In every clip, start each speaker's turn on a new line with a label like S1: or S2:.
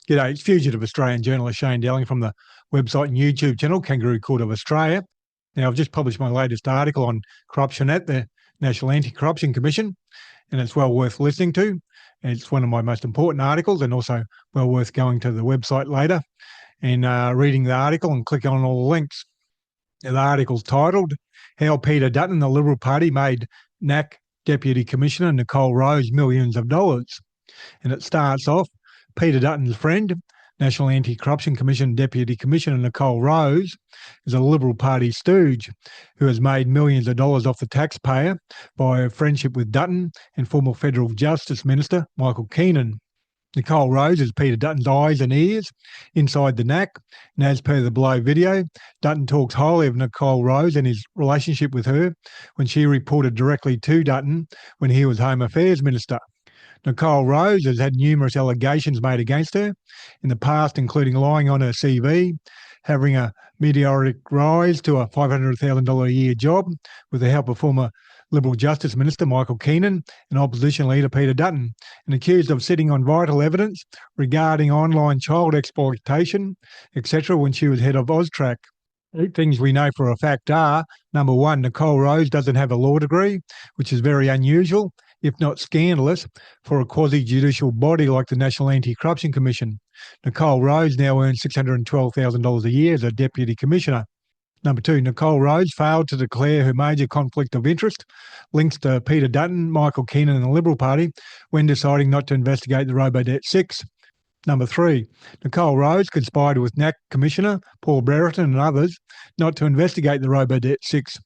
S1: G'day, it's fugitive Australian journalist Shane Dowling from the website and YouTube channel Kangaroo Court of Australia. Now, I've just published my latest article on corruption at the National Anti-Corruption Commission, and it's well worth listening to. It's one of my most important articles and also well worth going to the website later and reading the article and clicking on all the links. Now, the article's titled, How Peter Dutton, the Liberal Party, Made NACC Deputy Commissioner Nicole Rose Millions of Dollars. And it starts off, Peter Dutton's friend, National Anti-Corruption Commission Deputy Commissioner Nicole Rose, is a Liberal Party stooge who has made millions of dollars off the taxpayer by a friendship with Dutton and former Federal Justice Minister Michael Keenan. Nicole Rose is Peter Dutton's eyes and ears inside the NACC, and as per the below video, Dutton talks highly of Nicole Rose and his relationship with her when she reported directly to Dutton when he was Home Affairs Minister. Nicole Rose has had numerous allegations made against her in the past, including lying on her CV, having a meteoric rise to a $500,000 a year job with the help of former Liberal Justice Minister Michael Keenan and opposition leader Peter Dutton, and accused of sitting on vital evidence regarding online child exploitation, etc., when she was head of AUSTRAC. Things we know for a fact are, number one, Nicole Rose doesn't have a law degree, which is very unusual, if not scandalous, for a quasi-judicial body like the National Anti-Corruption Commission. Nicole Rose now earns $612,000 a year as a Deputy Commissioner. Number two, Nicole Rose failed to declare her major conflict of interest, links to Peter Dutton, Michael Keenan and the Liberal Party, when deciding not to investigate the Robodebt 6. Number three, Nicole Rose conspired with NACC Commissioner Paul Brereton and others not to investigate the Robodebt 6.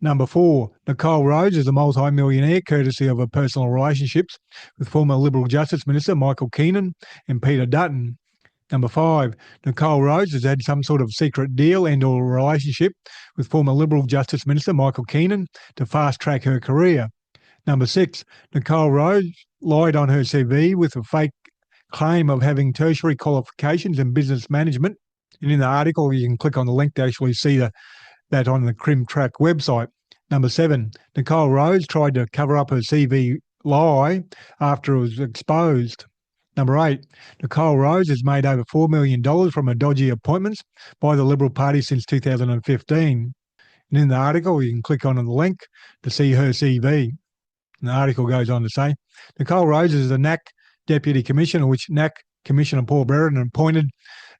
S1: Number four, Nicole Rose is a multi-millionaire courtesy of her personal relationships with former Liberal Justice Minister Michael Keenan and Peter Dutton. Number five, Nicole Rose has had some sort of secret deal and or relationship with former Liberal Justice Minister Michael Keenan to fast-track her career. Number six, Nicole Rose lied on her CV with a fake claim of having tertiary qualifications in business management. And in the article, you can click on the link to actually see that on the CrimTrack website. Number seven, Nicole Rose tried to cover up her CV lie after it was exposed. Number eight, Nicole Rose has made over $4 million from her dodgy appointments by the Liberal Party since 2015. And in the article, you can click on the link to see her CV. And the article goes on to say, Nicole Rose is the NACC Deputy Commissioner, which NACC Commissioner Paul Brereton appointed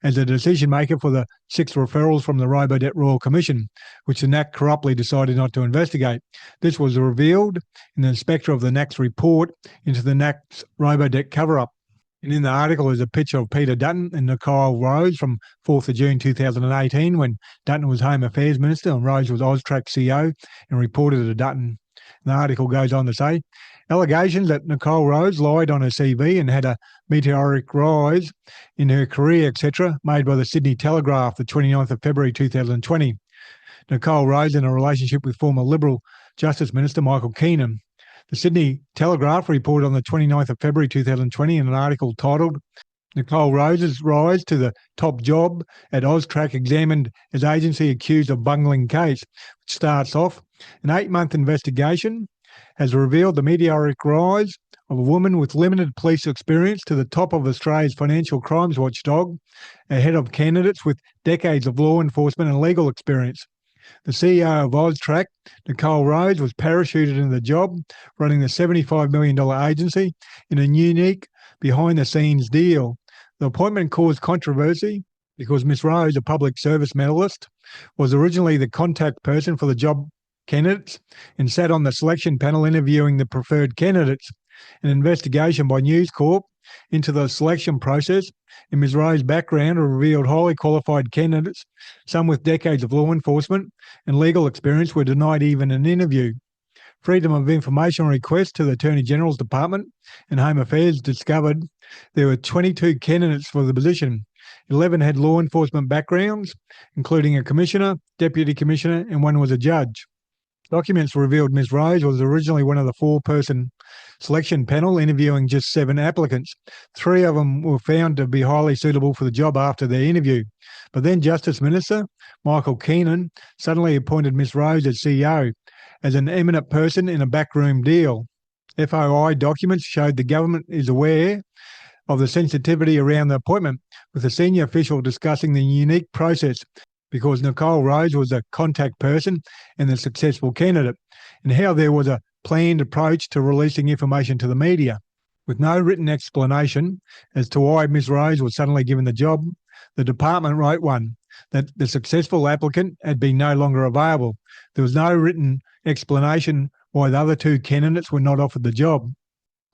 S1: as a decision maker for the 6 referrals from the Robodebt Royal Commission, which the NACC corruptly decided not to investigate. This was revealed in the inspector of the NACC's report into the NACC's Robodebt cover-up. And in the article is a picture of Peter Dutton and Nicole Rose from 4th of June 2018 when Dutton was Home Affairs Minister and Rose was AUSTRAC CEO and reported to Dutton. The article goes on to say, allegations that Nicole Rose lied on her CV and had a meteoric rise in her career, etc., made by the Sydney Telegraph, the 29th of February 2020. Nicole Rose in a relationship with former Liberal Justice Minister Michael Keenan. The Sydney Telegraph reported on the 29th of February 2020 in an article titled, Nicole Rose's rise to the top job at AUSTRAC examined as agency accused of bungling case, which starts off, an 8-month investigation has revealed the meteoric rise of a woman with limited police experience to the top of Australia's financial crimes watchdog, ahead of candidates with decades of law enforcement and legal experience. The CEO of AUSTRAC, Nicole Rose, was parachuted into the job, running the $75 million agency in a unique behind-the-scenes deal. The appointment caused controversy because Ms. Rose, a public service medalist, was originally the contact person for the job candidates and sat on the selection panel interviewing the preferred candidates. An investigation by News Corp into the selection process and Ms. Rose's background revealed highly qualified candidates, some with decades of law enforcement and legal experience, were denied even an interview. Freedom of Information requests to the Attorney General's Department and Home Affairs discovered there were 22 candidates for the position. 11 had law enforcement backgrounds, including a commissioner, deputy commissioner, and one was a judge. Documents revealed Ms. Rose was originally one of the 4-person selection panel interviewing just 7 applicants. 3 of them were found to be highly suitable for the job after their interview. But then Justice Minister Michael Keenan suddenly appointed Ms. Rose as CEO, as an eminent person in a backroom deal. FOI documents showed the government is aware of the sensitivity around the appointment, with the senior official discussing the unique process because Nicole Rose was a contact person and the successful candidate, and how there was a planned approach to releasing information to the media. With no written explanation as to why Ms Rose was suddenly given the job, the department wrote one, that the successful applicant had been no longer available. There was no written explanation why the other two candidates were not offered the job.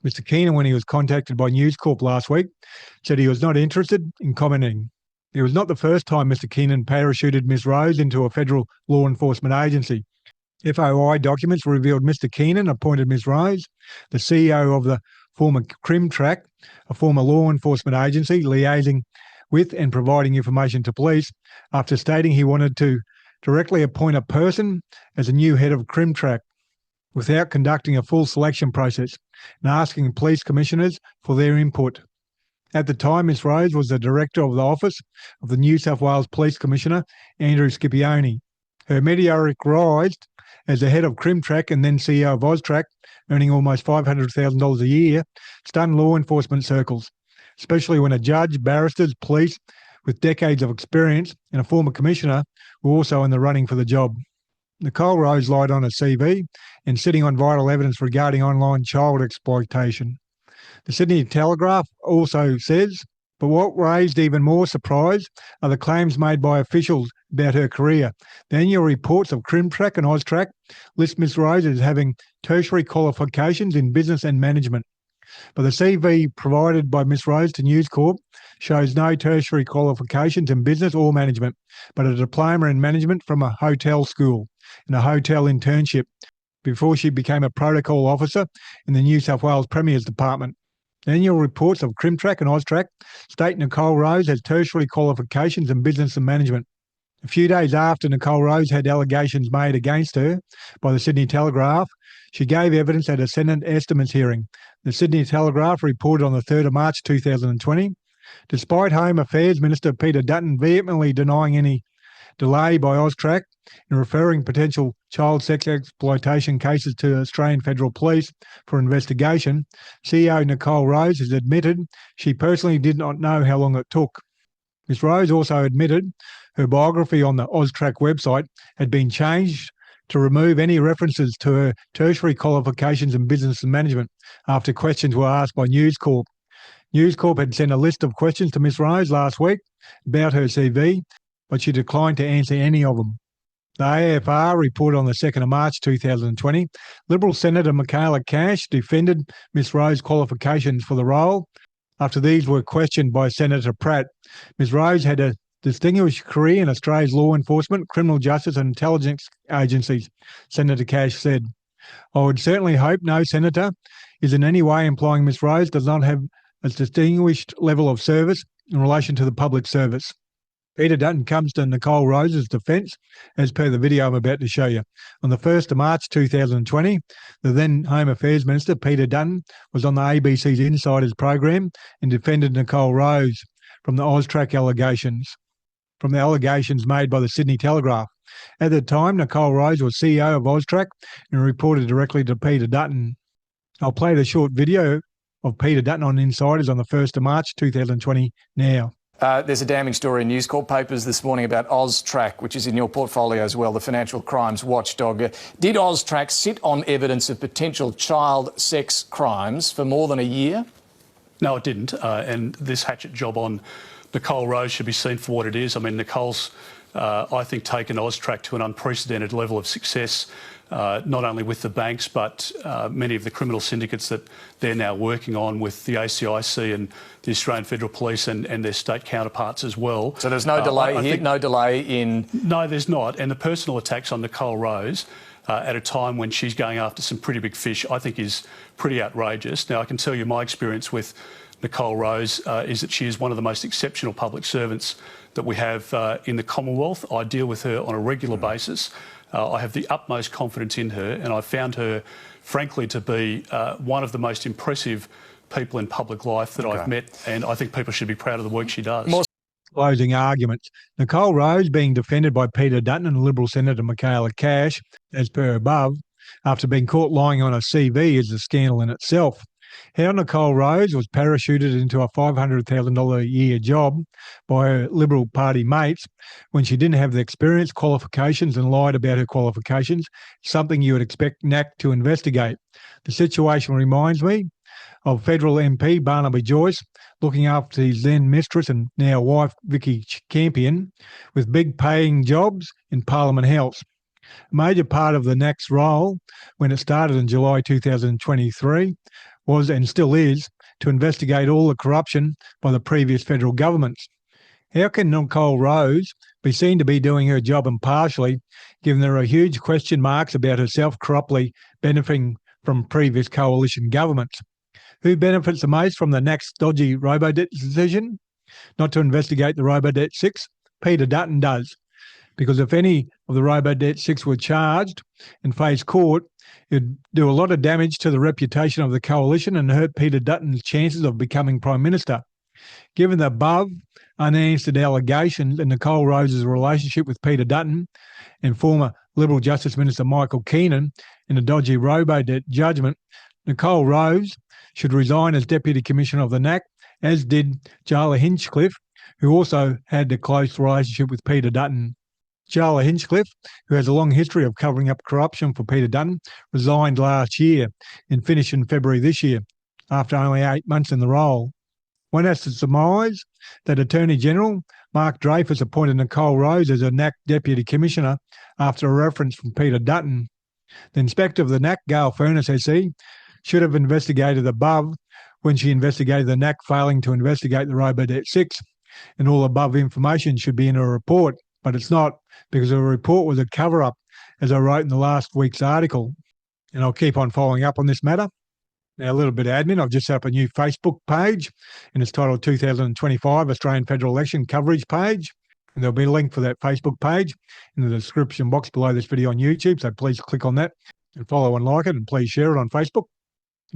S1: Mr Keenan, when he was contacted by News Corp last week, said he was not interested in commenting. It was not the first time Mr Keenan parachuted Ms Rose into a federal law enforcement agency. FOI documents revealed Mr Keenan appointed Ms Rose, the CEO of the former CrimTrack, a former law enforcement agency, liaising with and providing information to police, after stating he wanted to directly appoint a person as a new head of CrimTrack without conducting a full selection process and asking police commissioners for their input. At the time, Ms Rose was the director of the office of the New South Wales Police Commissioner, Andrew Scipione. Her meteoric rise as the head of CrimTrack and then CEO of AUSTRAC, earning almost $500,000 a year, stunned law enforcement circles, especially when a judge, barristers, police with decades of experience and a former commissioner were also in the running for the job. Nicole Rose lied on her CV and sitting on vital evidence regarding online child exploitation. The Sydney Telegraph also says, but what raised even more surprise are the claims made by officials about her career. The annual reports of CrimTrack and AUSTRAC list Ms Rose as having tertiary qualifications in business and management. But the CV provided by Ms Rose to News Corp shows no tertiary qualifications in business or management, but a diploma in management from a hotel school and a hotel internship before she became a protocol officer in the New South Wales Premier's Department. The annual reports of CrimTrack and AUSTRAC state Nicole Rose has tertiary qualifications in business and management. A few days after Nicole Rose had allegations made against her by the Sydney Telegraph, she gave evidence at a Senate estimates hearing. The Sydney Telegraph reported on the 3rd of March 2020, despite Home Affairs Minister Peter Dutton vehemently denying any delay by AUSTRAC in referring potential child sex exploitation cases to Australian Federal Police for investigation, CEO Nicole Rose has admitted she personally did not know how long it took. Ms Rose also admitted her biography on the AUSTRAC website had been changed to remove any references to her tertiary qualifications in business and management after questions were asked by News Corp. News Corp had sent a list of questions to Ms Rose last week about her CV, but she declined to answer any of them. The AFR reported on the 2nd of March 2020, Liberal Senator Michaela Cash defended Ms Rose's qualifications for the role after these were questioned by Senator Pratt. Ms Rose had a distinguished career in Australia's law enforcement, criminal justice and intelligence agencies, Senator Cash said. I would certainly hope no senator is in any way implying Ms Rose does not have a distinguished level of service in relation to the public service. Peter Dutton comes to Nicole Rose's defence, as per the video I'm about to show you. On the 1st of March 2020, the then Home Affairs Minister, Peter Dutton, was on the ABC's Insiders program and defended Nicole Rose from the AUSTRAC allegations, from the allegations made by the Sydney Telegraph. At the time, Nicole Rose was CEO of AUSTRAC and reported directly to Peter Dutton. I'll play the short video of Peter Dutton on Insiders on the 1st of March 2020 now.
S2: There's a damning story in News Corp papers this morning about AUSTRAC, which is in your portfolio as well, the financial crimes watchdog. Did AUSTRAC sit on evidence of potential child sex crimes for more than a year?
S3: No, it didn't. And this hatchet job on Nicole Rose should be seen for what it is. I mean, Nicole's, I think, taken AUSTRAC to an unprecedented level of success, not only with the banks, but many of the criminal syndicates that they're now working on with the ACIC and the Australian Federal Police and their state counterparts as well.
S2: So there's no delay here? No delay in...
S3: No, there's not. And the personal attacks on Nicole Rose at a time when she's going after some pretty big fish, I think is pretty outrageous. Now, I can tell you my experience with Nicole Rose is that she is one of the most exceptional public servants that we have in the Commonwealth. I deal with her on a regular basis. I have the utmost confidence in her, and I found her, frankly, to be one of the most impressive people in public life that I've met, and I think people should be proud of the work she does.
S1: Closing arguments. Nicole Rose being defended by Peter Dutton and Liberal Senator Michaela Cash, as per above, after being caught lying on a CV is a scandal in itself. How Nicole Rose was parachuted into a $500,000 a year job by her Liberal Party mates when she didn't have the experience, qualifications, and lied about her qualifications, something you would expect NACC to investigate. The situation reminds me of federal MP Barnaby Joyce looking after his then mistress and now wife Vicky Campion with big paying jobs in Parliament House. A major part of the NACC's role when it started in July 2023 was and still is to investigate all the corruption by the previous federal governments. How can Nicole Rose be seen to be doing her job impartially, given there are huge question marks about herself corruptly benefiting from previous coalition governments? Who benefits the most from the NACC's dodgy robo-debt decision? Not to investigate the robo-debt 6? Peter Dutton does. Because if any of the robo-debt 6 were charged and faced court, it would do a lot of damage to the reputation of the coalition and hurt Peter Dutton's chances of becoming Prime Minister. Given the above unanswered allegations and Nicole Rose's relationship with Peter Dutton and former Liberal Justice Minister Michael Keenan in the dodgy robo-debt judgment, Nicole Rose should resign as Deputy Commissioner of the NACC, as did Jarla Hinchcliffe, who also had a close relationship with Peter Dutton. Jarla Hinchcliffe, who has a long history of covering up corruption for Peter Dutton, resigned last year and finished in February this year, after only 8 months in the role. One has to surmise that Attorney General Mark Dreyfus appointed Nicole Rose as a NACC Deputy Commissioner after a reference from Peter Dutton. The Inspector of the NACC, Gail Furness SE, should have investigated above when she investigated the NACC failing to investigate the robo-debt 6, and all above information should be in her report, but it's not, because her report was a cover-up, as I wrote in the last week's article, and I'll keep on following up on this matter. Now, a little bit of admin. I've just set up a new Facebook page, and it's titled 2025 Australian Federal Election Coverage Page, and there'll be a link for that Facebook page in the description box below this video on YouTube, so please click on that and follow and like it, and please share it on Facebook.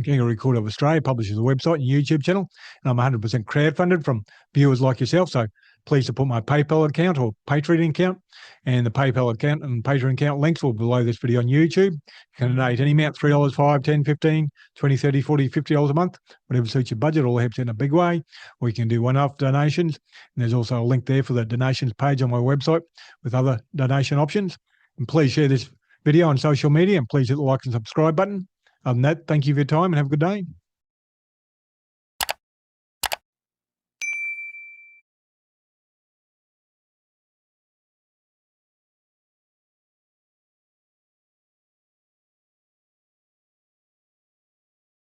S1: Kangaroo Court of Australia publishes a website and YouTube channel, and I'm 100% crowdfunded from viewers like yourself, so please support my PayPal account or Patreon account, and the PayPal account and Patreon account links will be below this video on YouTube. You can donate any amount, $3, $5, $10, $15, $20, $30, $40, $50 a month, whatever suits your budget. All helps in a big way, or you can do one-off donations, and there's also a link there for the donations page on my website with other donation options. And please share this video on social media, and please hit the like and subscribe button. Other than that, thank you for your time and have a good day.